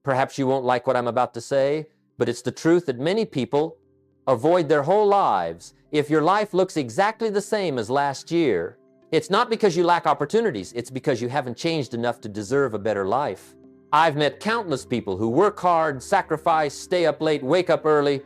Perhaps you won't like what I'm about to say, but it's the truth that many people avoid their whole lives. If your life looks exactly the same as last year, it's not because you lack opportunities, it's because you haven't changed enough to deserve a better life. I've met countless people who work hard, sacrifice, stay up late, wake up early,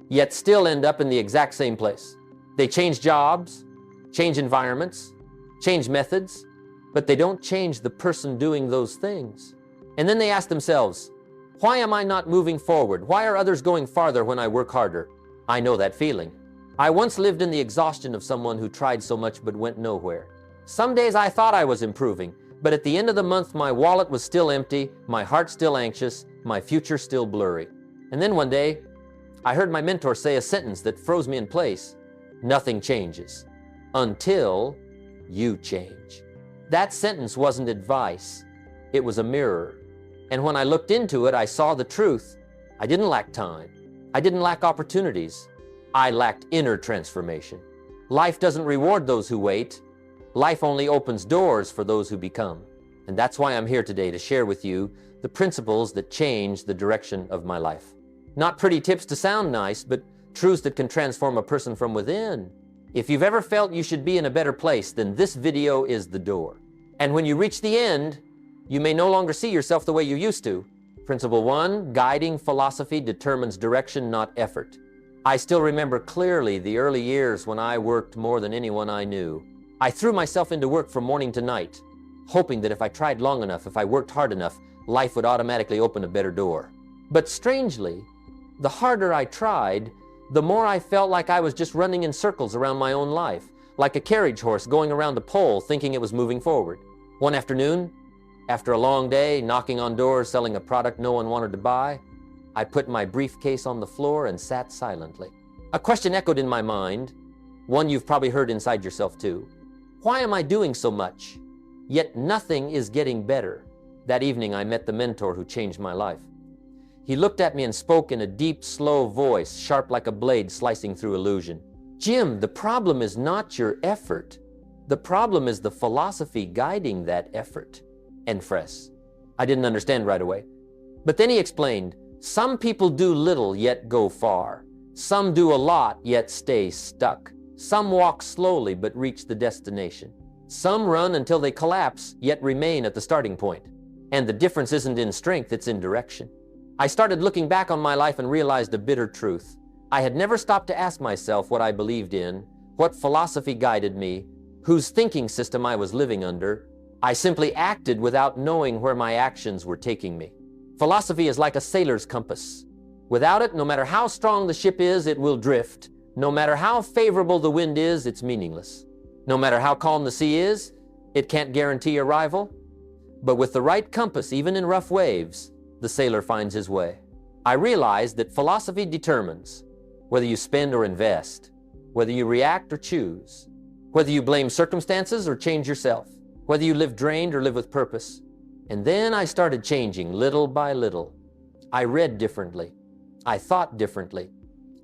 yet still end up in the exact same place. They change jobs, change environments, change methods, but they don't change the person doing those things. And then they ask themselves, why am I not moving forward? Why are others going farther when I work harder? I know that feeling. I once lived in the exhaustion of someone who tried so much but went nowhere. Some days I thought I was improving, but at the end of the month my wallet was still empty, my heart still anxious, my future still blurry. And then one day, I heard my mentor say a sentence that froze me in place. Nothing changes until you change. That sentence wasn't advice, it was a mirror. And when I looked into it, I saw the truth. I didn't lack time. I didn't lack opportunities. I lacked inner transformation. Life doesn't reward those who wait. Life only opens doors for those who become. And that's why I'm here today to share with you the principles that change the direction of my life. Not pretty tips to sound nice, but truths that can transform a person from within. If you've ever felt you should be in a better place, then this video is the door. And when you reach the end, you may no longer see yourself the way you used to. Principle 1, guiding philosophy determines direction, not effort. I still remember clearly the early years when I worked more than anyone I knew. I threw myself into work from morning to night, hoping that if I tried long enough, if I worked hard enough, life would automatically open a better door. But strangely, the harder I tried, the more I felt like I was just running in circles around my own life, like a carriage horse going around a pole thinking it was moving forward. One afternoon, after a long day, knocking on doors, selling a product no one wanted to buy, I put my briefcase on the floor and sat silently. A question echoed in my mind, one you've probably heard inside yourself too. Why am I doing so much? Yet nothing is getting better. That evening I met the mentor who changed my life. He looked at me and spoke in a deep, slow voice, sharp like a blade slicing through illusion. Jim, the problem is not your effort. The problem is the philosophy guiding that effort. Enfres. I didn't understand right away. But then he explained, some people do little yet go far. Some do a lot yet stay stuck. Some walk slowly but reach the destination. Some run until they collapse yet remain at the starting point. And the difference isn't in strength, it's in direction. I started looking back on my life and realized a bitter truth. I had never stopped to ask myself what I believed in, what philosophy guided me, whose thinking system I was living under. I simply acted without knowing where my actions were taking me. Philosophy is like a sailor's compass. Without it, no matter how strong the ship is, it will drift. No matter how favorable the wind is, it's meaningless. No matter how calm the sea is, it can't guarantee arrival. But with the right compass, even in rough waves, the sailor finds his way. I realized that philosophy determines whether you spend or invest, whether you react or choose, whether you blame circumstances or change yourself, whether you live drained or live with purpose. And then I started changing little by little. I read differently. I thought differently.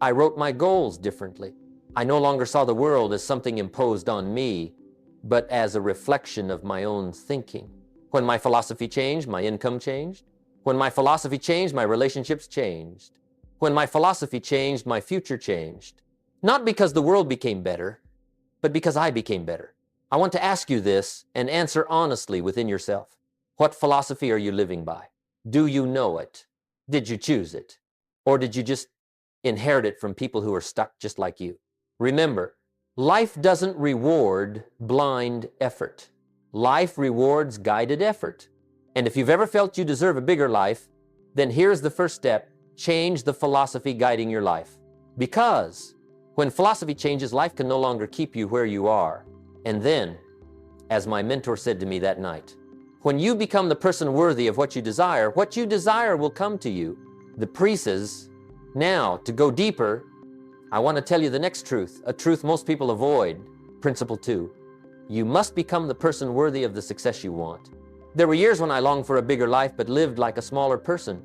I wrote my goals differently. I no longer saw the world as something imposed on me, but as a reflection of my own thinking. When my philosophy changed, my income changed. When my philosophy changed, my relationships changed. When my philosophy changed, my future changed. Not because the world became better, but because I became better. I want to ask you this and answer honestly within yourself. What philosophy are you living by? Do you know it? Did you choose it? Or did you just inherit it from people who are stuck just like you? Remember, life doesn't reward blind effort. Life rewards guided effort. And if you've ever felt you deserve a bigger life, then here's the first step. Change the philosophy guiding your life. Because when philosophy changes, life can no longer keep you where you are. And then, as my mentor said to me that night, when you become the person worthy of what you desire will come to you. The pieces. Now, to go deeper, I want to tell you the next truth, a truth most people avoid. Principle 2. You must become the person worthy of the success you want. There were years when I longed for a bigger life but lived like a smaller person.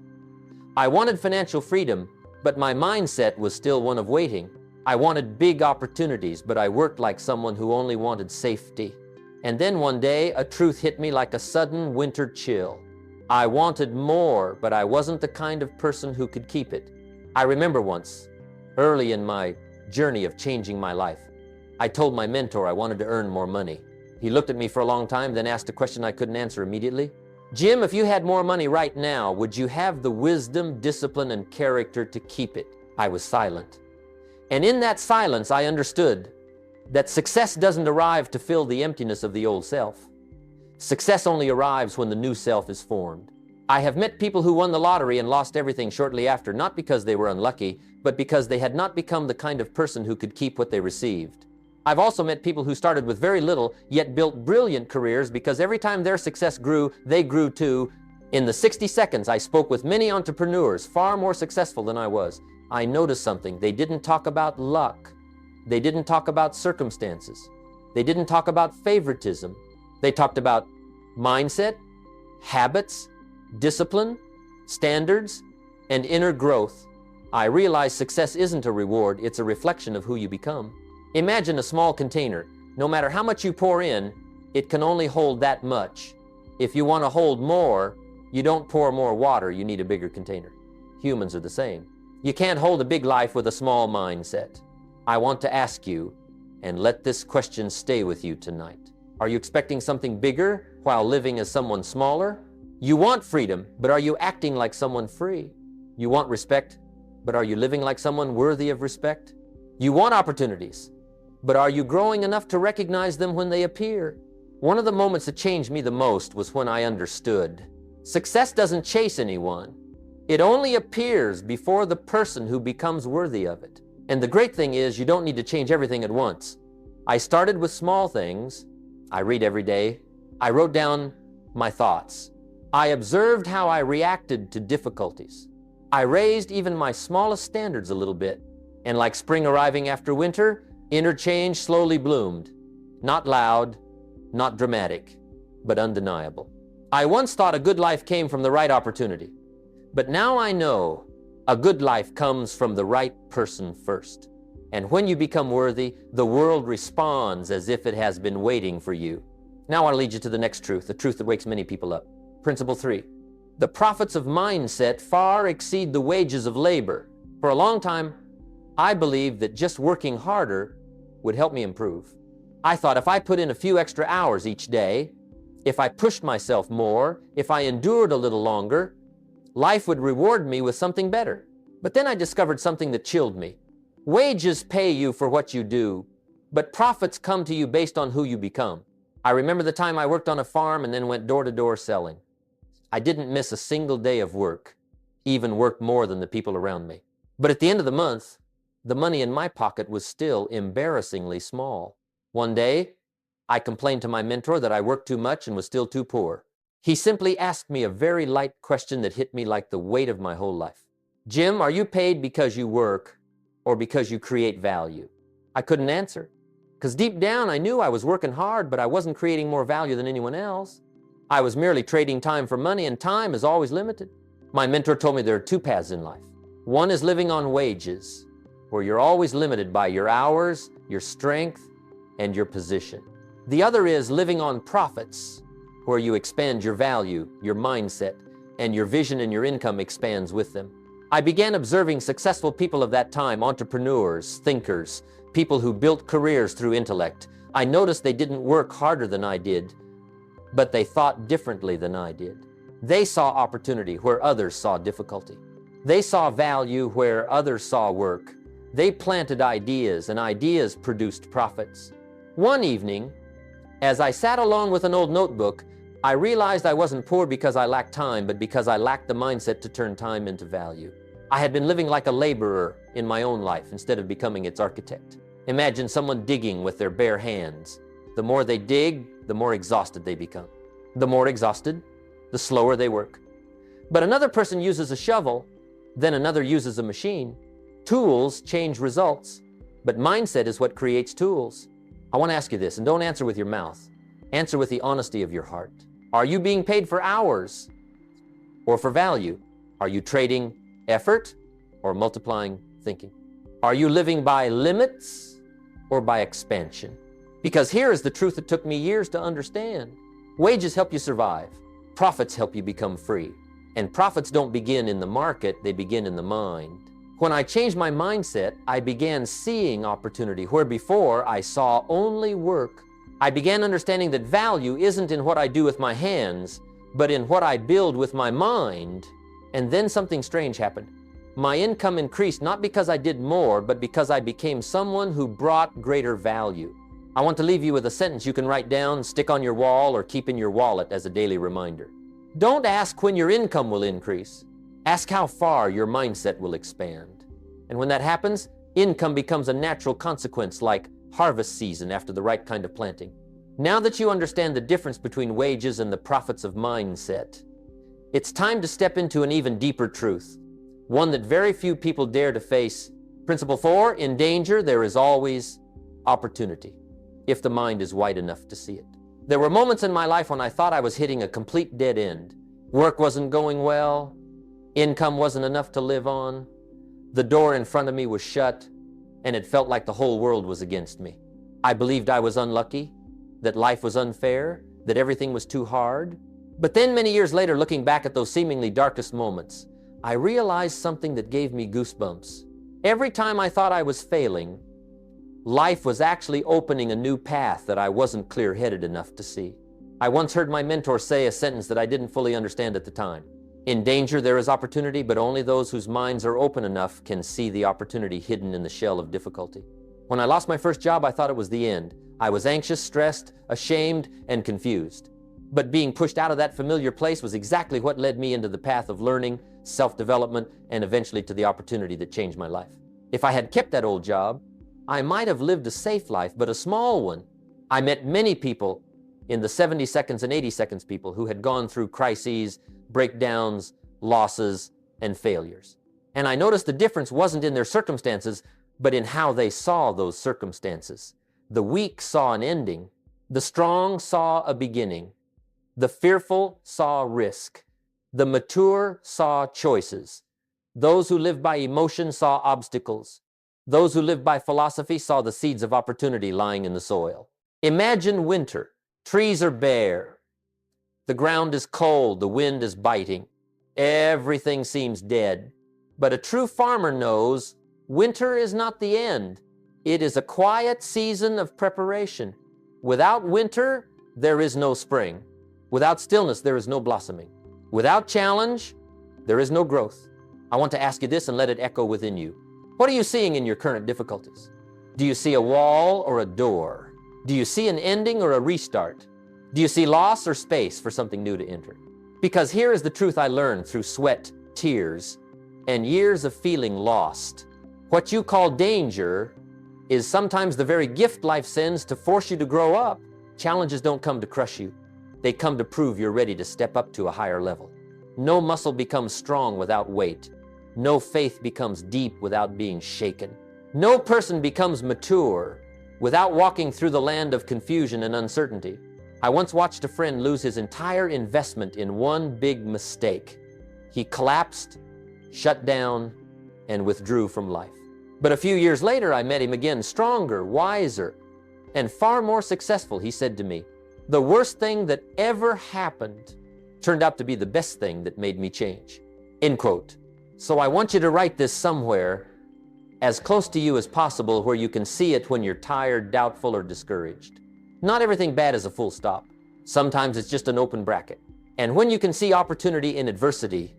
I wanted financial freedom, but my mindset was still one of waiting. I wanted big opportunities, but I worked like someone who only wanted safety. And then one day, a truth hit me like a sudden winter chill. I wanted more, but I wasn't the kind of person who could keep it. I remember once, early in my journey of changing my life, I told my mentor I wanted to earn more money. He looked at me for a long time, then asked a question I couldn't answer immediately. Jim, if you had more money right now, would you have the wisdom, discipline, and character to keep it? I was silent. And in that silence, I understood that success doesn't arrive to fill the emptiness of the old self. Success only arrives when the new self is formed. I have met people who won the lottery and lost everything shortly after, not because they were unlucky, but because they had not become the kind of person who could keep what they received. I've also met people who started with very little, yet built brilliant careers because every time their success grew, they grew too. In the 60 seconds, I spoke with many entrepreneurs far more successful than I was. I noticed something. They didn't talk about luck. They didn't talk about circumstances. They didn't talk about favoritism. They talked about mindset, habits, discipline, standards, and inner growth. I realized success isn't a reward, it's a reflection of who you become. Imagine a small container. No matter how much you pour in, it can only hold that much. If you want to hold more, you don't pour more water, you need a bigger container. Humans are the same. You can't hold a big life with a small mindset. I want to ask you, and let this question stay with you tonight. Are you expecting something bigger while living as someone smaller? You want freedom, but are you acting like someone free? You want respect, but are you living like someone worthy of respect? You want opportunities, but are you growing enough to recognize them when they appear? One of the moments that changed me the most was when I understood. Success doesn't chase anyone. It only appears before the person who becomes worthy of it. And the great thing is, you don't need to change everything at once. I started with small things. I read every day. I wrote down my thoughts. I observed how I reacted to difficulties. I raised even my smallest standards a little bit. And like spring arriving after winter, inner change slowly bloomed. Not loud, not dramatic, but undeniable. I once thought a good life came from the right opportunity. But now I know a good life comes from the right person first. And when you become worthy, the world responds as if it has been waiting for you. Now I want to lead you to the next truth, the truth that wakes many people up. Principle 3. The profits of mindset far exceed the wages of labor. For a long time, I believed that just working harder would help me improve. I thought if I put in a few extra hours each day, if I pushed myself more, if I endured a little longer, life would reward me with something better. But then I discovered something that chilled me. Wages pay you for what you do, but profits come to you based on who you become. I remember the time I worked on a farm and then went door to door selling. I didn't miss a single day of work, even worked more than the people around me. But at the end of the month, the money in my pocket was still embarrassingly small. One day, I complained to my mentor that I worked too much and was still too poor. He simply asked me a very light question that hit me like the weight of my whole life. Jim, are you paid because you work or because you create value? I couldn't answer, because deep down I knew I was working hard, but I wasn't creating more value than anyone else. I was merely trading time for money, and time is always limited. My mentor told me there are two paths in life. One is living on wages, where you're always limited by your hours, your strength, and your position. The other is living on profits, where you expand your value, your mindset, and your vision and your income expands with them. I began observing successful people of that time, entrepreneurs, thinkers, people who built careers through intellect. I noticed they didn't work harder than I did, but they thought differently than I did. They saw opportunity where others saw difficulty. They saw value where others saw work. They planted ideas, and ideas produced profits. One evening, as I sat alone with an old notebook, I realized I wasn't poor because I lacked time, but because I lacked the mindset to turn time into value. I had been living like a laborer in my own life instead of becoming its architect. Imagine someone digging with their bare hands. The more they dig, the more exhausted they become. The more exhausted, the slower they work. But another person uses a shovel, then another uses a machine. Tools change results, but mindset is what creates tools. I want to ask you this, and don't answer with your mouth. Answer with the honesty of your heart. Are you being paid for hours or for value? Are you trading effort or multiplying thinking? Are you living by limits or by expansion? Because here is the truth that took me years to understand. Wages help you survive. Profits help you become free. And profits don't begin in the market, they begin in the mind. When I changed my mindset, I began seeing opportunity where before I saw only work. I began understanding that value isn't in what I do with my hands, but in what I build with my mind. And then something strange happened. My income increased not because I did more, but because I became someone who brought greater value. I want to leave you with a sentence you can write down, stick on your wall, or keep in your wallet as a daily reminder. Don't ask when your income will increase. Ask how far your mindset will expand. And when that happens, income becomes a natural consequence, like harvest season after the right kind of planting. Now that you understand the difference between wages and the profits of mindset, it's time to step into an even deeper truth, one that very few people dare to face. Principle 4, in danger, there is always opportunity, if the mind is wide enough to see it. There were moments in my life when I thought I was hitting a complete dead end. Work wasn't going well, income wasn't enough to live on, the door in front of me was shut, and it felt like the whole world was against me. I believed I was unlucky, that life was unfair, that everything was too hard. But then many years later, looking back at those seemingly darkest moments, I realized something that gave me goosebumps. Every time I thought I was failing, life was actually opening a new path that I wasn't clear-headed enough to see. I once heard my mentor say a sentence that I didn't fully understand at the time. In danger, there is opportunity, but only those whose minds are open enough can see the opportunity hidden in the shell of difficulty. When I lost my first job, I thought it was the end. I was anxious, stressed, ashamed, and confused. But being pushed out of that familiar place was exactly what led me into the path of learning, self-development, and eventually to the opportunity that changed my life. If I had kept that old job, I might have lived a safe life, but a small one. I met many people in the 70 seconds and 80 seconds people who had gone through crises, breakdowns, losses, and failures. And I noticed the difference wasn't in their circumstances, but in how they saw those circumstances. The weak saw an ending. The strong saw a beginning. The fearful saw risk. The mature saw choices. Those who lived by emotion saw obstacles. Those who lived by philosophy saw the seeds of opportunity lying in the soil. Imagine winter. Trees are bare. The ground is cold. The wind is biting. Everything seems dead. But a true farmer knows winter is not the end. It is a quiet season of preparation. Without winter, there is no spring. Without stillness, there is no blossoming. Without challenge, there is no growth. I want to ask you this and let it echo within you. What are you seeing in your current difficulties? Do you see a wall or a door? Do you see an ending or a restart? Do you see loss or space for something new to enter? Because here is the truth I learned through sweat, tears, and years of feeling lost. What you call danger is sometimes the very gift life sends to force you to grow up. Challenges don't come to crush you. They come to prove you're ready to step up to a higher level. No muscle becomes strong without weight. No faith becomes deep without being shaken. No person becomes mature without walking through the land of confusion and uncertainty. I once watched a friend lose his entire investment in one big mistake. He collapsed, shut down, and withdrew from life. But a few years later, I met him again, stronger, wiser, and far more successful. He said to me, "The worst thing that ever happened turned out to be the best thing that made me change." End quote. So I want you to write this somewhere as close to you as possible where you can see it when you're tired, doubtful, or discouraged. Not everything bad is a full stop. Sometimes it's just an open bracket. And when you can see opportunity in adversity,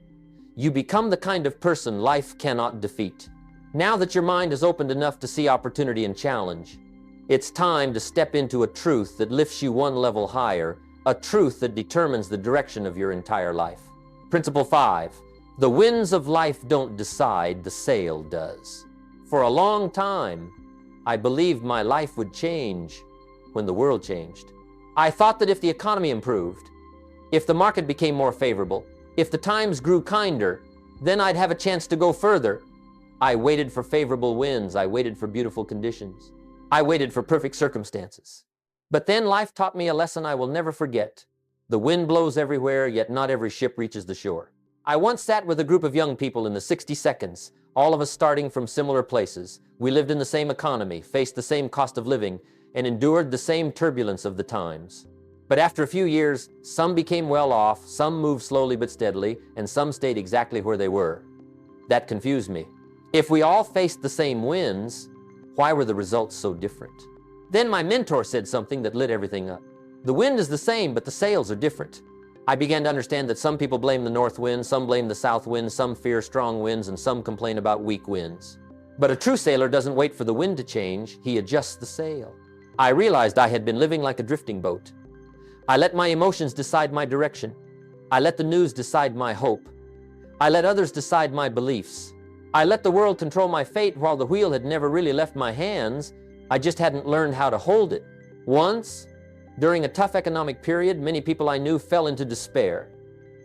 you become the kind of person life cannot defeat. Now that your mind is opened enough to see opportunity and challenge, it's time to step into a truth that lifts you one level higher, a truth that determines the direction of your entire life. Principle 5, the winds of life don't decide, the sail does. For a long time, I believed my life would change when the world changed. I thought that if the economy improved, if the market became more favorable, if the times grew kinder, then I'd have a chance to go further. I waited for favorable winds. I waited for beautiful conditions. I waited for perfect circumstances. But then life taught me a lesson I will never forget. The wind blows everywhere, yet not every ship reaches the shore. I once sat with a group of young people in the 60 seconds, all of us starting from similar places. We lived in the same economy, faced the same cost of living, and endured the same turbulence of the times. But after a few years, some became well off, some moved slowly but steadily, and some stayed exactly where they were. That confused me. If we all faced the same winds, why were the results so different? Then my mentor said something that lit everything up. The wind is the same, but the sails are different. I began to understand that some people blame the north wind, some blame the south wind, some fear strong winds, and some complain about weak winds. But a true sailor doesn't wait for the wind to change, he adjusts the sail. I realized I had been living like a drifting boat. I let my emotions decide my direction. I let the news decide my hope. I let others decide my beliefs. I let the world control my fate while the wheel had never really left my hands. I just hadn't learned how to hold it. Once, during a tough economic period, many people I knew fell into despair.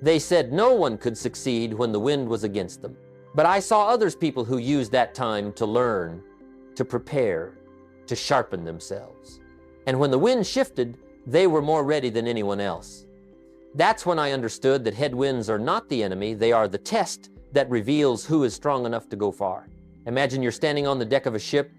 They said no one could succeed when the wind was against them. But I saw others people who used that time to learn, to prepare, to sharpen themselves. And when the wind shifted, they were more ready than anyone else. That's when I understood that headwinds are not the enemy, they are the test that reveals who is strong enough to go far. Imagine you're standing on the deck of a ship,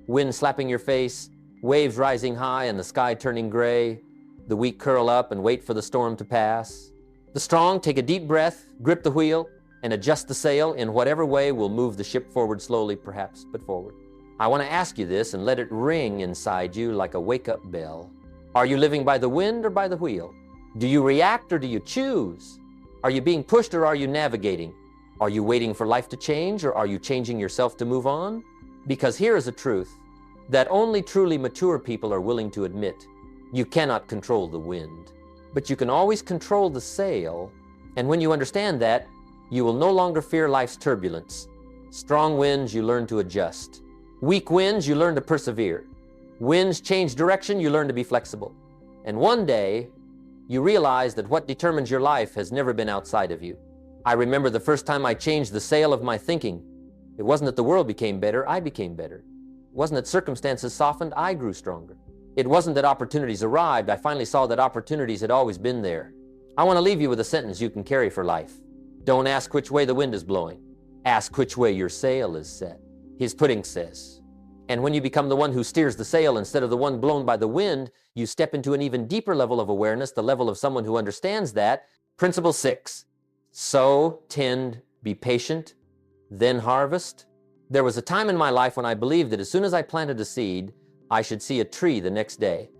wind slapping your face, waves rising high and the sky turning gray. The weak curl up and wait for the storm to pass. The strong take a deep breath, grip the wheel, and adjust the sail in whatever way will move the ship forward slowly, perhaps, but forward. I want to ask you this and let it ring inside you like a wake-up bell. Are you living by the wind or by the wheel? Do you react or do you choose? Are you being pushed or are you navigating? Are you waiting for life to change or are you changing yourself to move on? Because here is a truth that only truly mature people are willing to admit. You cannot control the wind, but you can always control the sail. And when you understand that, you will no longer fear life's turbulence. Strong winds, you learn to adjust. Weak winds, you learn to persevere. Winds change direction, you learn to be flexible. And one day, you realize that what determines your life has never been outside of you. I remember the first time I changed the sail of my thinking. It wasn't that the world became better, I became better. It wasn't that circumstances softened, I grew stronger. It wasn't that opportunities arrived, I finally saw that opportunities had always been there. I want to leave you with a sentence you can carry for life. Don't ask which way the wind is blowing. Ask which way your sail is set. His pudding says. And when you become the one who steers the sail instead of the one blown by the wind, you step into an even deeper level of awareness, the level of someone who understands that. Principle 6, sow, tend, be patient, then harvest. There was a time in my life when I believed that as soon as I planted a seed, I should see a tree the next day.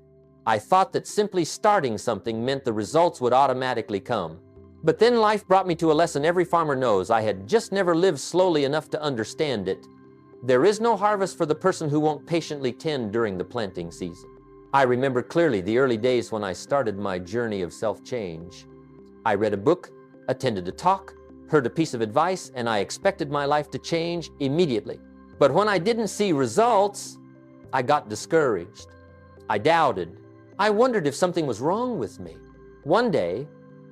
I thought that simply starting something meant the results would automatically come. But then life brought me to a lesson every farmer knows. I had just never lived slowly enough to understand it. There is no harvest for the person who won't patiently tend during the planting season. I remember clearly the early days when I started my journey of self-change. I read a book, attended a talk, heard a piece of advice, and I expected my life to change immediately. But when I didn't see results, I got discouraged. I doubted. I wondered if something was wrong with me. One day,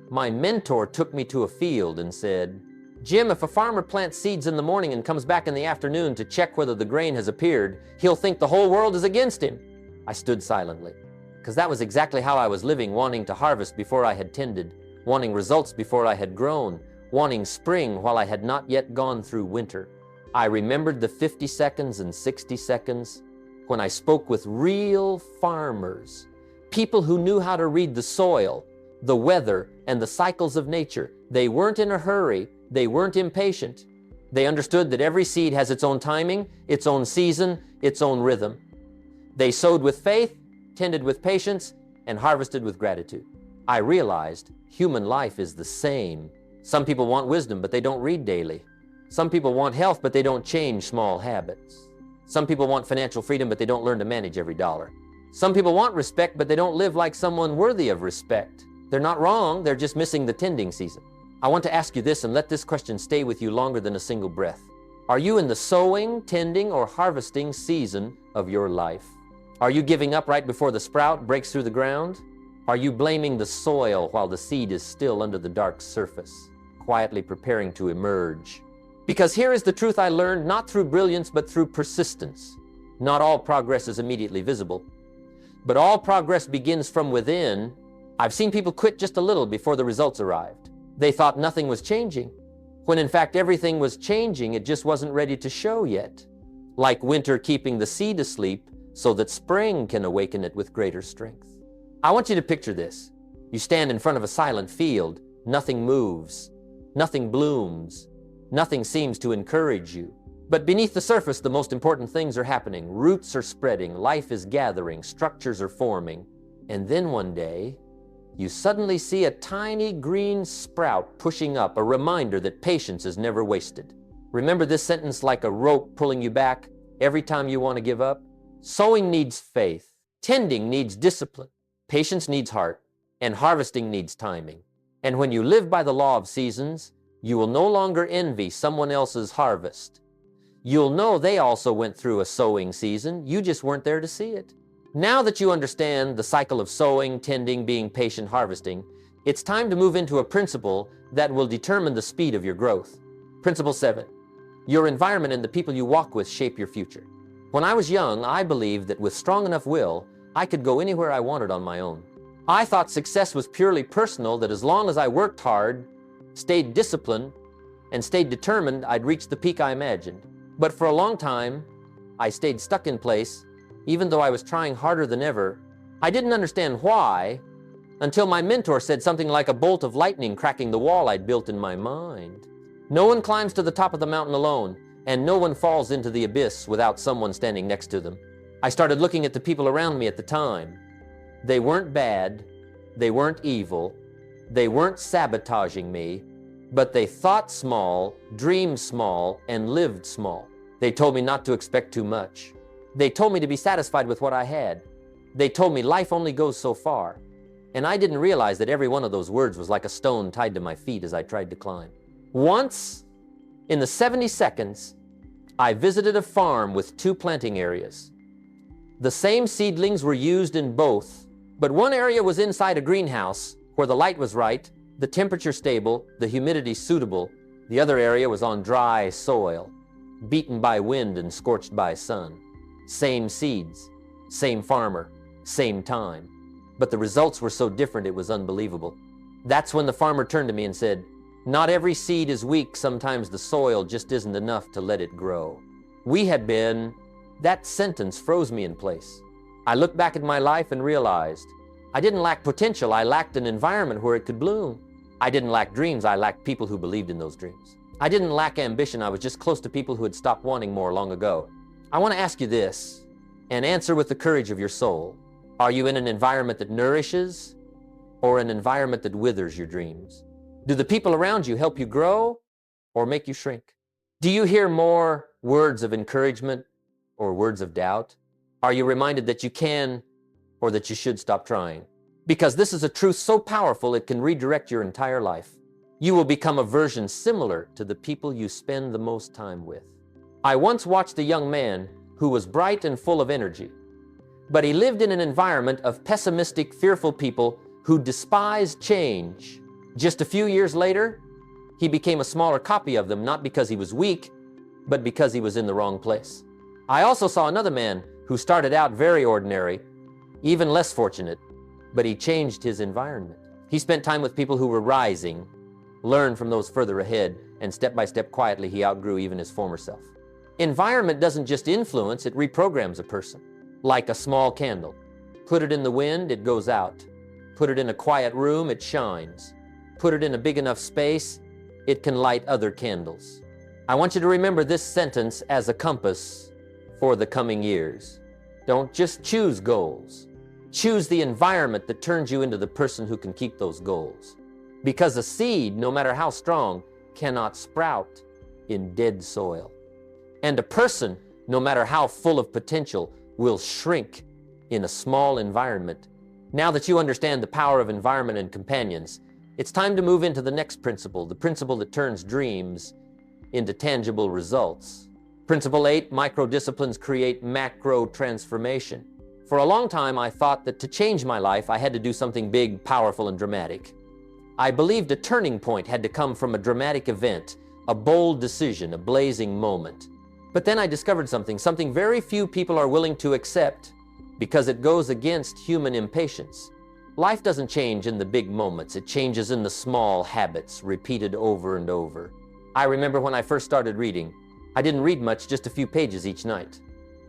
my mentor took me to a field and said, "Jim, if a farmer plants seeds in the morning and comes back in the afternoon to check whether the grain has appeared, he'll think the whole world is against him." I stood silently, because that was exactly how I was living, wanting to harvest before I had tended, wanting results before I had grown, wanting spring while I had not yet gone through winter. I remembered the 50 seconds and 60 seconds when I spoke with real farmers, people who knew how to read the soil, the weather, and the cycles of nature. They weren't in a hurry. They weren't impatient. They understood that every seed has its own timing, its own season, its own rhythm. They sowed with faith, tended with patience, and harvested with gratitude. I realized human life is the same. Some people want wisdom, but they don't read daily. Some people want health, but they don't change small habits. Some people want financial freedom, but they don't learn to manage every dollar. Some people want respect, but they don't live like someone worthy of respect. They're not wrong, they're just missing the tending season. I want to ask you this and let this question stay with you longer than a single breath. Are you in the sowing, tending, or harvesting season of your life? Are you giving up right before the sprout breaks through the ground? Are you blaming the soil while the seed is still under the dark surface, quietly preparing to emerge? Because here is the truth I learned, not through brilliance, but through persistence. Not all progress is immediately visible, but all progress begins from within. I've seen people quit just a little before the results arrived. They thought nothing was changing, when in fact everything was changing, it just wasn't ready to show yet. Like winter keeping the seed asleep so that spring can awaken it with greater strength. I want you to picture this. You stand in front of a silent field. Nothing moves. Nothing blooms. Nothing seems to encourage you. But beneath the surface, the most important things are happening. Roots are spreading. Life is gathering. Structures are forming. And then one day, you suddenly see a tiny green sprout pushing up, a reminder that patience is never wasted. Remember this sentence like a rope pulling you back every time you want to give up? Sowing needs faith. Tending needs discipline. Patience needs heart. And harvesting needs timing. And when you live by the law of seasons, you will no longer envy someone else's harvest. You'll know they also went through a sowing season. You just weren't there to see it. Now that you understand the cycle of sowing, tending, being patient, harvesting, it's time to move into a principle that will determine the speed of your growth. Principle 7. Your environment and the people you walk with shape your future. When I was young, I believed that with strong enough will, I could go anywhere I wanted on my own. I thought success was purely personal, that as long as I worked hard, stayed disciplined, and stayed determined, I'd reach the peak I imagined. But for a long time, I stayed stuck in place, even though I was trying harder than ever. I didn't understand why until my mentor said something like a bolt of lightning cracking the wall I'd built in my mind. No one climbs to the top of the mountain alone, and no one falls into the abyss without someone standing next to them. I started looking at the people around me at the time. They weren't bad, they weren't evil, they weren't sabotaging me, but they thought small, dreamed small, and lived small. They told me not to expect too much. They told me to be satisfied with what I had. They told me life only goes so far. And I didn't realize that every one of those words was like a stone tied to my feet as I tried to climb. Once, in the 70 seconds, I visited a farm with 2 planting areas. The same seedlings were used in both, but one area was inside a greenhouse where the light was right, the temperature stable, the humidity suitable. The other area was on dry soil, beaten by wind and scorched by sun. Same seeds, same farmer, same time. But the results were so different it was unbelievable. That's when the farmer turned to me and said, "Not every seed is weak. Sometimes the soil just isn't enough to let it grow." That sentence froze me in place. I looked back at my life and realized I didn't lack potential. I lacked an environment where it could bloom. I didn't lack dreams. I lacked people who believed in those dreams. I didn't lack ambition. I was just close to people who had stopped wanting more long ago. I want to ask you this, and answer with the courage of your soul. Are you in an environment that nourishes or an environment that withers your dreams? Do the people around you help you grow or make you shrink? Do you hear more words of encouragement or words of doubt? Are you reminded that you can or that you should stop trying? Because this is a truth so powerful it can redirect your entire life. You will become a version similar to the people you spend the most time with. I once watched a young man who was bright and full of energy, but he lived in an environment of pessimistic, fearful people who despised change. Just a few years later, he became a smaller copy of them, not because he was weak, but because he was in the wrong place. I also saw another man who started out very ordinary, even less fortunate, but he changed his environment. He spent time with people who were rising, learned from those further ahead, and step by step, quietly, he outgrew even his former self. Environment doesn't just influence, it reprograms a person. Like a small candle. Put it in the wind, it goes out. Put it in a quiet room, it shines. Put it in a big enough space, it can light other candles. I want you to remember this sentence as a compass for the coming years. Don't just choose goals. Choose the environment that turns you into the person who can keep those goals. Because a seed, no matter how strong, cannot sprout in dead soil. And a person, no matter how full of potential, will shrink in a small environment. Now that you understand the power of environment and companions, it's time to move into the next principle, the principle that turns dreams into tangible results. Principle 8, micro-disciplines create macro-transformation. For a long time, I thought that to change my life, I had to do something big, powerful, and dramatic. I believed a turning point had to come from a dramatic event, a bold decision, a blazing moment. But then I discovered something very few people are willing to accept because it goes against human impatience. Life doesn't change in the big moments. It changes in the small habits, repeated over and over. I remember when I first started reading, I didn't read much, just a few pages each night.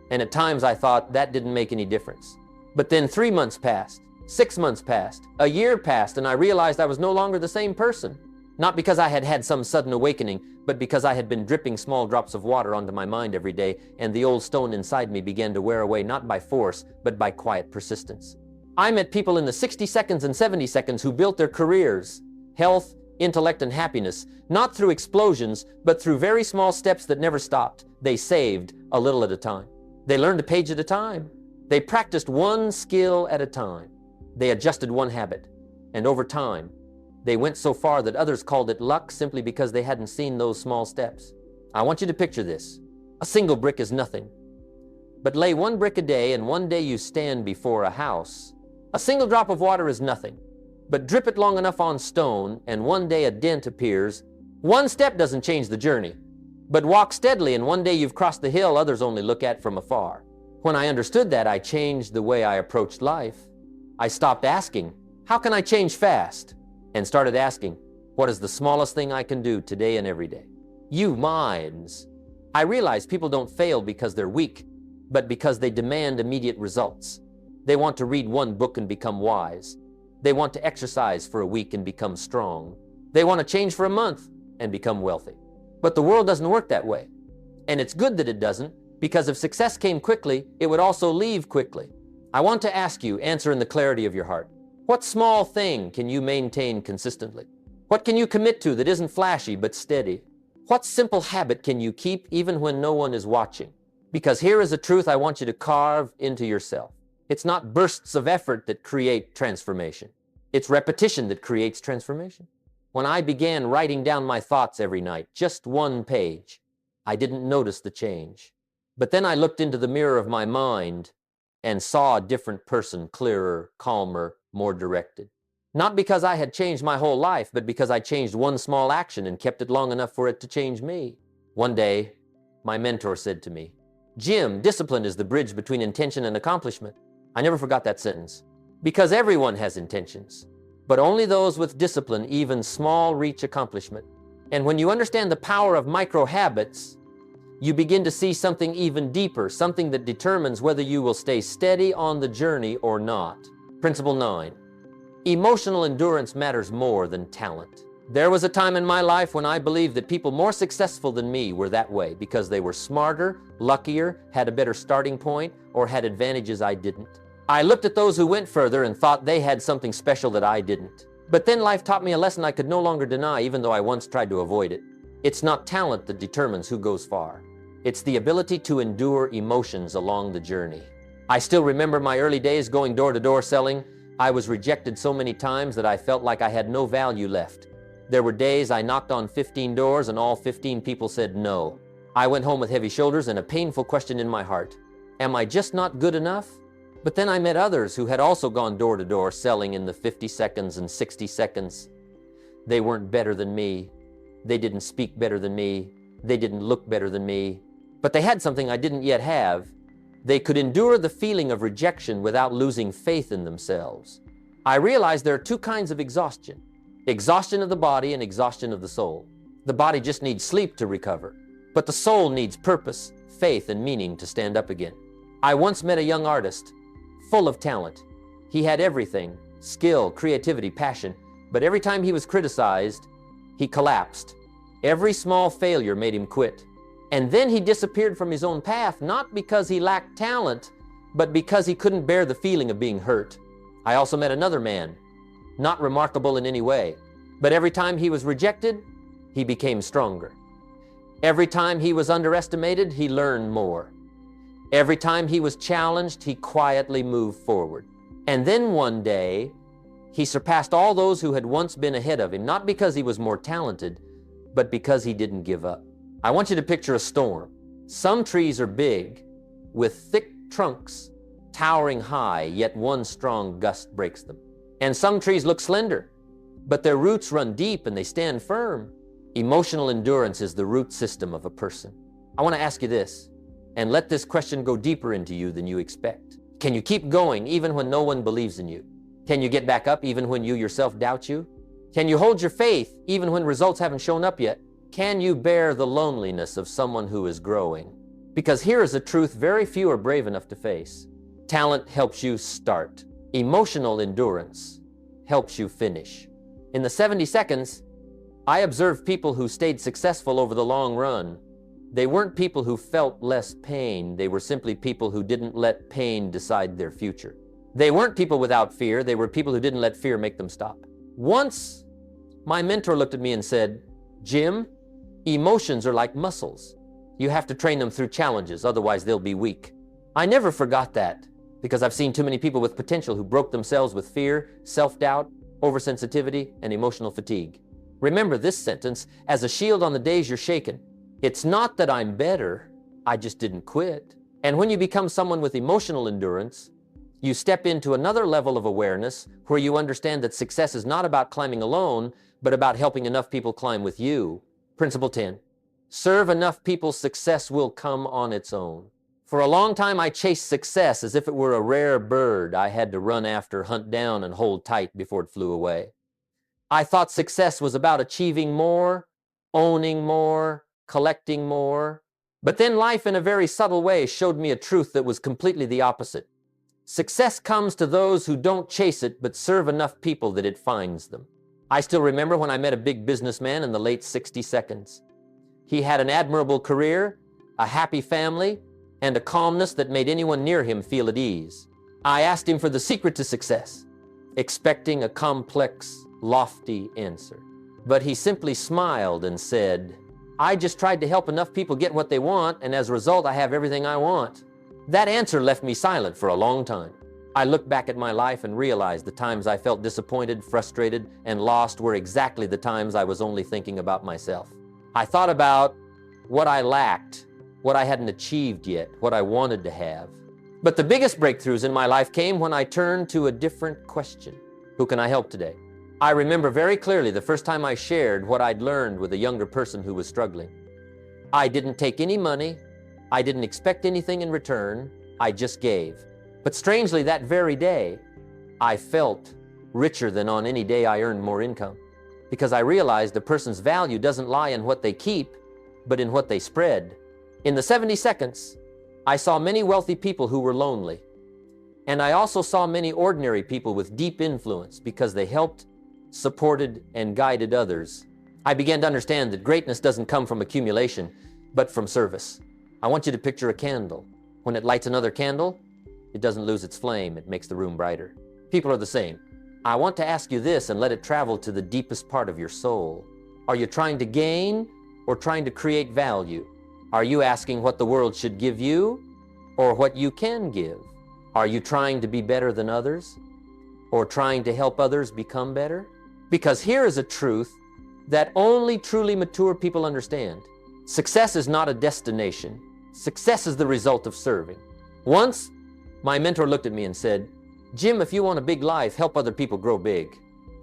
And at times I thought that didn't make any difference. But then 3 months passed, 6 months passed, a year passed, and I realized I was no longer the same person. Not because I had had some sudden awakening, but because I had been dripping small drops of water onto my mind every day, and the old stone inside me began to wear away not by force, but by quiet persistence. I met people in the 60 seconds and 70 seconds who built their careers, health, intellect, and happiness, not through explosions, but through very small steps that never stopped. They saved a little at a time. They learned a page at a time. They practiced one skill at a time. They adjusted one habit. And over time, they went so far that others called it luck simply because they hadn't seen those small steps. I want you to picture this. A single brick is nothing. But lay one brick a day, and one day you stand before a house. A single drop of water is nothing. But drip it long enough on stone, and one day a dent appears. One step doesn't change the journey. But walk steadily, and one day you've crossed the hill others only look at from afar. When I understood that, I changed the way I approached life. I stopped asking, how can I change fast? And started asking, what is the smallest thing I can do today and every day? You minds. I realize people don't fail because they're weak, but because they demand immediate results. They want to read one book and become wise. They want to exercise for a week and become strong. They want to change for a month and become wealthy. But the world doesn't work that way. And it's good that it doesn't, because if success came quickly, it would also leave quickly. I want to ask you, answer in the clarity of your heart. What small thing can you maintain consistently? What can you commit to that isn't flashy but steady? What simple habit can you keep even when no one is watching? Because here is a truth I want you to carve into yourself. It's not bursts of effort that create transformation. It's repetition that creates transformation. When I began writing down my thoughts every night, just one page, I didn't notice the change. But then I looked into the mirror of my mind and saw a different person, clearer, calmer, more directed. Not because I had changed my whole life, but because I changed one small action and kept it long enough for it to change me. One day, my mentor said to me, Jim, discipline is the bridge between intention and accomplishment. I never forgot that sentence. Because everyone has intentions, but only those with discipline, even small, reach accomplishment. And when you understand the power of micro habits, you begin to see something even deeper, something that determines whether you will stay steady on the journey or not. Principle 9. Emotional endurance matters more than talent. There was a time in my life when I believed that people more successful than me were that way because they were smarter, luckier, had a better starting point, or had advantages I didn't. I looked at those who went further and thought they had something special that I didn't. But then life taught me a lesson I could no longer deny, even though I once tried to avoid it. It's not talent that determines who goes far. It's the ability to endure emotions along the journey. I still remember my early days going door to door selling. I was rejected so many times that I felt like I had no value left. There were days I knocked on 15 doors and all 15 people said no. I went home with heavy shoulders and a painful question in my heart. Am I just not good enough? But then I met others who had also gone door to door selling in the 50 seconds and 60 seconds. They weren't better than me. They didn't speak better than me. They didn't look better than me. But they had something I didn't yet have. They could endure the feeling of rejection without losing faith in themselves. I realized there are two kinds of exhaustion. Exhaustion of the body and exhaustion of the soul. The body just needs sleep to recover. But the soul needs purpose, faith, and meaning to stand up again. I once met a young artist, full of talent. He had everything, skill, creativity, passion. But every time he was criticized, he collapsed. Every small failure made him quit. And then he disappeared from his own path, not because he lacked talent, but because he couldn't bear the feeling of being hurt. I also met another man, not remarkable in any way, but every time he was rejected, he became stronger. Every time he was underestimated, he learned more. Every time he was challenged, he quietly moved forward. And then one day, he surpassed all those who had once been ahead of him, not because he was more talented, but because he didn't give up. I want you to picture a storm. Some trees are big, with thick trunks, towering high, yet one strong gust breaks them. And some trees look slender, but their roots run deep and they stand firm. Emotional endurance is the root system of a person. I want to ask you this, and let this question go deeper into you than you expect. Can you keep going even when no one believes in you? Can you get back up even when you yourself doubt you? Can you hold your faith even when results haven't shown up yet? Can you bear the loneliness of someone who is growing? Because here is a truth very few are brave enough to face. Talent helps you start. Emotional endurance helps you finish. In the 70 seconds, I observed people who stayed successful over the long run. They weren't people who felt less pain. They were simply people who didn't let pain decide their future. They weren't people without fear. They were people who didn't let fear make them stop. Once, my mentor looked at me and said, "Jim, emotions are like muscles. You have to train them through challenges, otherwise they'll be weak." I never forgot that, because I've seen too many people with potential who broke themselves with fear, self-doubt, oversensitivity, and emotional fatigue. Remember this sentence as a shield on the days you're shaken. It's not that I'm better, I just didn't quit. And when you become someone with emotional endurance, you step into another level of awareness where you understand that success is not about climbing alone, but about helping enough people climb with you. Principle 10. Serve enough people, success will come on its own. For a long time, I chased success as if it were a rare bird I had to run after, hunt down, and hold tight before it flew away. I thought success was about achieving more, owning more, collecting more. But then life in a very subtle way showed me a truth that was completely the opposite. Success comes to those who don't chase it, but serve enough people that it finds them. I still remember when I met a big businessman in the late 60 seconds. He had an admirable career, a happy family, and a calmness that made anyone near him feel at ease. I asked him for the secret to success, expecting a complex, lofty answer. But he simply smiled and said, "I just tried to help enough people get what they want, and as a result, I have everything I want." That answer left me silent for a long time. I looked back at my life and realized the times I felt disappointed, frustrated, and lost were exactly the times I was only thinking about myself. I thought about what I lacked, what I hadn't achieved yet, what I wanted to have. But the biggest breakthroughs in my life came when I turned to a different question. Who can I help today? I remember very clearly the first time I shared what I'd learned with a younger person who was struggling. I didn't take any money. I didn't expect anything in return. I just gave. But strangely, that very day, I felt richer than on any day I earned more income, because I realized a person's value doesn't lie in what they keep, but in what they spread. In the 70 seconds, I saw many wealthy people who were lonely. And I also saw many ordinary people with deep influence because they helped, supported, and guided others. I began to understand that greatness doesn't come from accumulation, but from service. I want you to picture a candle. When it lights another candle, it doesn't lose its flame. It makes the room brighter. People are the same. I want to ask you this and let it travel to the deepest part of your soul. Are you trying to gain or trying to create value? Are you asking what the world should give you or what you can give? Are you trying to be better than others or trying to help others become better? Because here is a truth that only truly mature people understand. Success is not a destination. Success is the result of serving. Once, my mentor looked at me and said, "Jim, if you want a big life, help other people grow big."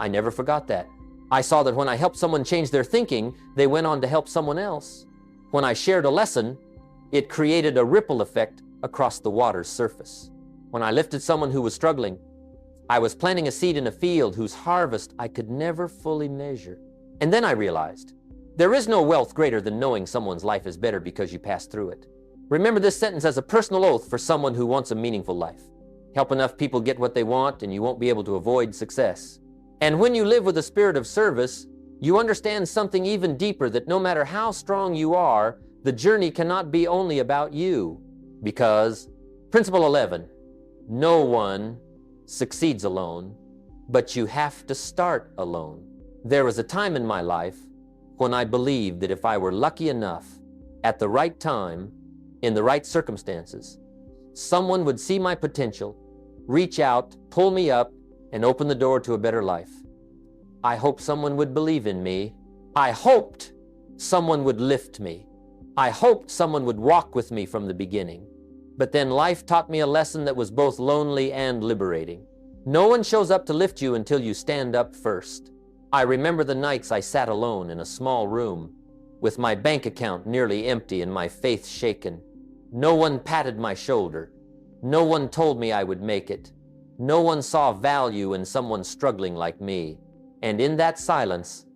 I never forgot that. I saw that when I helped someone change their thinking, they went on to help someone else. When I shared a lesson, it created a ripple effect across the water's surface. When I lifted someone who was struggling, I was planting a seed in a field whose harvest I could never fully measure. And then I realized, there is no wealth greater than knowing someone's life is better because you passed through it. Remember this sentence as a personal oath for someone who wants a meaningful life. Help enough people get what they want, and you won't be able to avoid success. And when you live with a spirit of service, you understand something even deeper, that no matter how strong you are, the journey cannot be only about you. Because, principle 11, no one succeeds alone, but you have to start alone. There was a time in my life when I believed that if I were lucky enough, at the right time, in the right circumstances, someone would see my potential, reach out, pull me up, and open the door to a better life. I hoped someone would believe in me. I hoped someone would lift me. I hoped someone would walk with me from the beginning. But then life taught me a lesson that was both lonely and liberating. No one shows up to lift you until you stand up first. I remember the nights I sat alone in a small room, with my bank account nearly empty and my faith shaken. No one patted my shoulder. No one told me I would make it. No one saw value in someone struggling like me. And in that silence,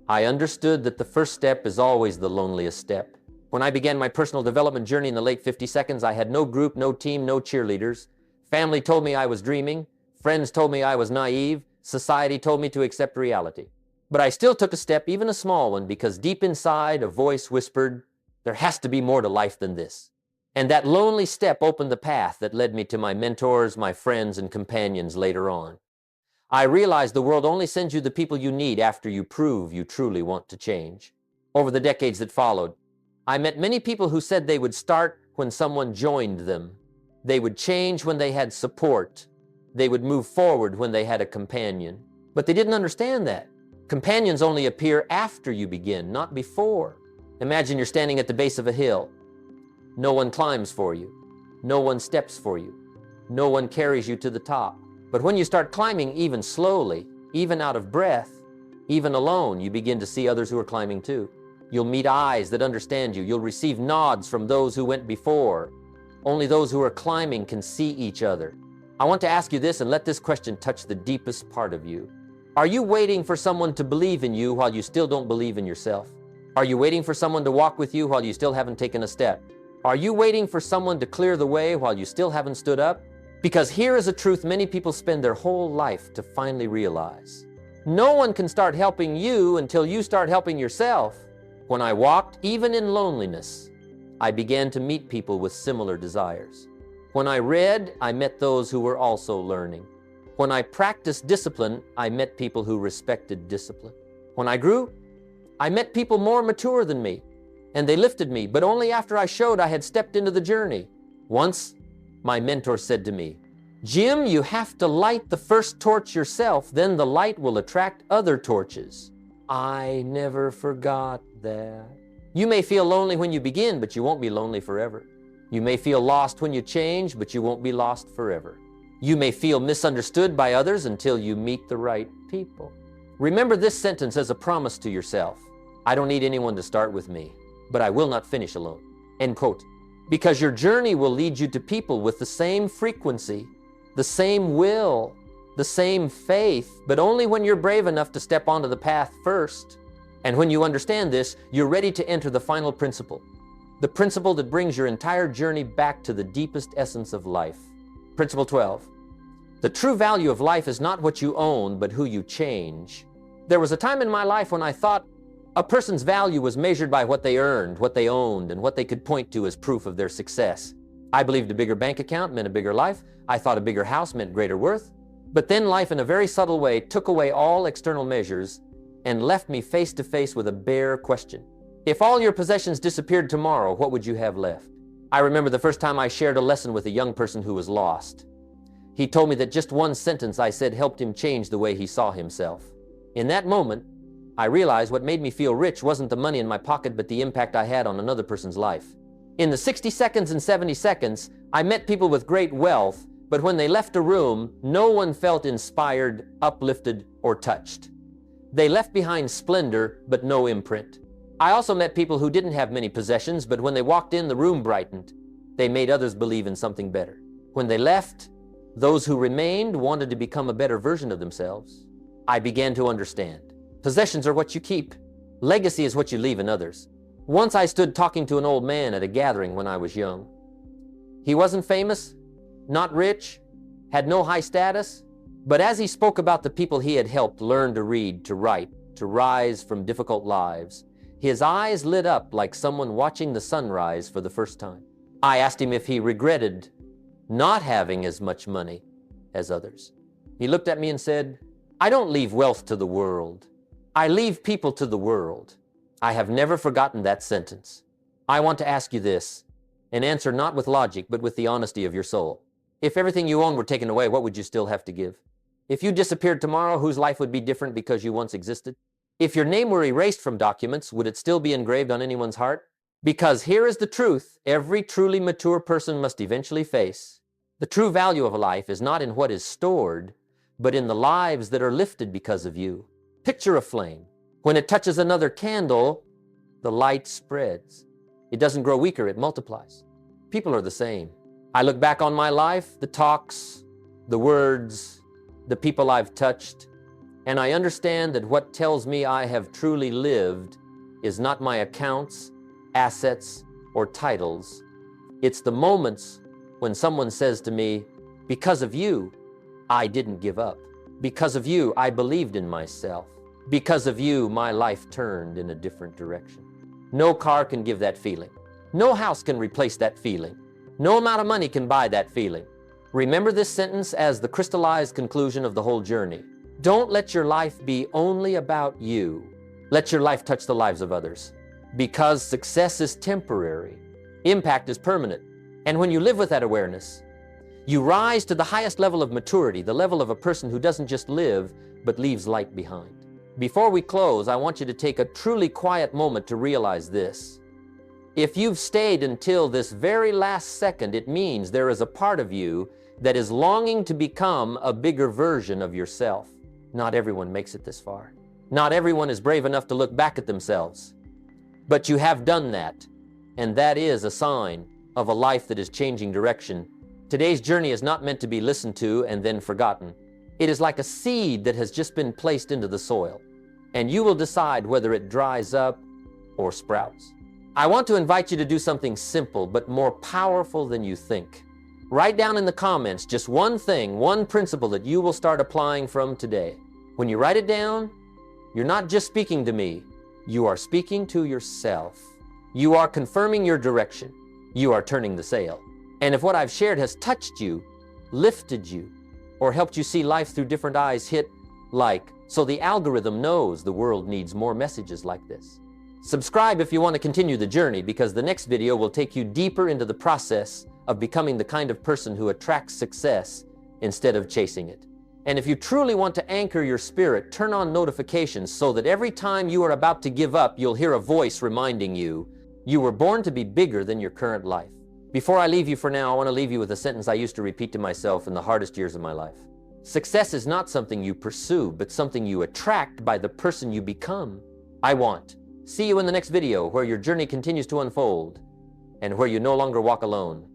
I understood that the first step is always the loneliest step. When I began my personal development journey in the late 50 seconds, I had no group, no team, no cheerleaders. Family told me I was dreaming. Friends told me I was naive. Society told me to accept reality. But I still took a step, even a small one, because deep inside a voice whispered, there has to be more to life than this. And that lonely step opened the path that led me to my mentors, my friends, and companions later on. I realized the world only sends you the people you need after you prove you truly want to change. Over the decades that followed, I met many people who said they would start when someone joined them. They would change when they had support. They would move forward when they had a companion. But they didn't understand that. Companions only appear after you begin, not before. Imagine you're standing at the base of a hill. No one climbs for you. No one steps for you. No one carries you to the top. But when you start climbing, even slowly, even out of breath, even alone, you begin to see others who are climbing too. You'll meet eyes that understand you. You'll receive nods from those who went before. Only those who are climbing can see each other. I want to ask you this, and let this question touch the deepest part of you. Are you waiting for someone to believe in you while you still don't believe in yourself? Are you waiting for someone to walk with you while you still haven't taken a step? Are you waiting for someone to clear the way while you still haven't stood up? Because here is a truth many people spend their whole life to finally realize. No one can start helping you until you start helping yourself. When I walked, even in loneliness, I began to meet people with similar desires. When I read, I met those who were also learning. When I practiced discipline, I met people who respected discipline. When I grew, I met people more mature than me, and they lifted me, but only after I showed I had stepped into the journey. Once, my mentor said to me, "Jim, you have to light the first torch yourself, then the light will attract other torches." I never forgot that. You may feel lonely when you begin, but you won't be lonely forever. You may feel lost when you change, but you won't be lost forever. You may feel misunderstood by others until you meet the right people. Remember this sentence as a promise to yourself. I don't need anyone to start with me, but I will not finish alone. End quote. Because your journey will lead you to people with the same frequency, the same will, the same faith, but only when you're brave enough to step onto the path first. And when you understand this, you're ready to enter the final principle. The principle that brings your entire journey back to the deepest essence of life. Principle 12. The true value of life is not what you own, but who you change. There was a time in my life when I thought a person's value was measured by what they earned, what they owned, and what they could point to as proof of their success. I believed a bigger bank account meant a bigger life. I thought a bigger house meant greater worth. But then life, in a very subtle way, took away all external measures and left me face to face with a bare question. If all your possessions disappeared tomorrow, what would you have left? I remember the first time I shared a lesson with a young person who was lost. He told me that just one sentence I said helped him change the way he saw himself. In that moment, I realized what made me feel rich wasn't the money in my pocket, but the impact I had on another person's life. In the 60 seconds and 70 seconds, I met people with great wealth, but when they left a room, no one felt inspired, uplifted, or touched. They left behind splendor, but no imprint. I also met people who didn't have many possessions, but when they walked in, the room brightened. They made others believe in something better. When they left, those who remained wanted to become a better version of themselves. I began to understand. Possessions are what you keep. Legacy is what you leave in others. Once I stood talking to an old man at a gathering when I was young. He wasn't famous, not rich, had no high status, but as he spoke about the people he had helped learn to read, to write, to rise from difficult lives, his eyes lit up like someone watching the sunrise for the first time. I asked him if he regretted not having as much money as others. He looked at me and said, "I don't leave wealth to the world. I leave people to the world." I have never forgotten that sentence. I want to ask you this, and answer not with logic, but with the honesty of your soul. If everything you own were taken away, what would you still have to give? If you disappeared tomorrow, whose life would be different because you once existed? If your name were erased from documents, would it still be engraved on anyone's heart? Because here is the truth every truly mature person must eventually face. The true value of a life is not in what is stored, but in the lives that are lifted because of you. Picture a flame. When it touches another candle, the light spreads. It doesn't grow weaker, it multiplies. People are the same. I look back on my life, the talks, the words, the people I've touched, and I understand that what tells me I have truly lived is not my accounts, assets, or titles. It's the moments when someone says to me, "Because of you, I didn't give up. Because of you, I believed in myself. Because of you, my life turned in a different direction. No car can give that feeling. No house can replace that feeling. No amount of money can buy that feeling. Remember this sentence as the crystallized conclusion of the whole journey. Don't let your life be only about you. Let your life touch the lives of others. Because success is temporary, impact is permanent. And when you live with that awareness, you rise to the highest level of maturity, the level of a person who doesn't just live, but leaves light behind. Before we close, I want you to take a truly quiet moment to realize this. If you've stayed until this very last second, it means there is a part of you that is longing to become a bigger version of yourself. Not everyone makes it this far. Not everyone is brave enough to look back at themselves. But you have done that, and that is a sign of a life that is changing direction. Today's journey is not meant to be listened to and then forgotten. It is like a seed that has just been placed into the soil, and you will decide whether it dries up or sprouts. I want to invite you to do something simple but more powerful than you think. Write down in the comments just one thing, one principle that you will start applying from today. When you write it down, you're not just speaking to me, you are speaking to yourself. You are confirming your direction. You are turning the sail. And if what I've shared has touched you, lifted you, or helped you see life through different eyes, hit like, so the algorithm knows the world needs more messages like this. Subscribe if you want to continue the journey, because the next video will take you deeper into the process of becoming the kind of person who attracts success instead of chasing it. And if you truly want to anchor your spirit, turn on notifications so that every time you are about to give up, you'll hear a voice reminding you, you were born to be bigger than your current life. Before I leave you for now, I want to leave you with a sentence I used to repeat to myself in the hardest years of my life. Success is not something you pursue, but something you attract by the person you become. I want. See you in the next video, where your journey continues to unfold and where you no longer walk alone.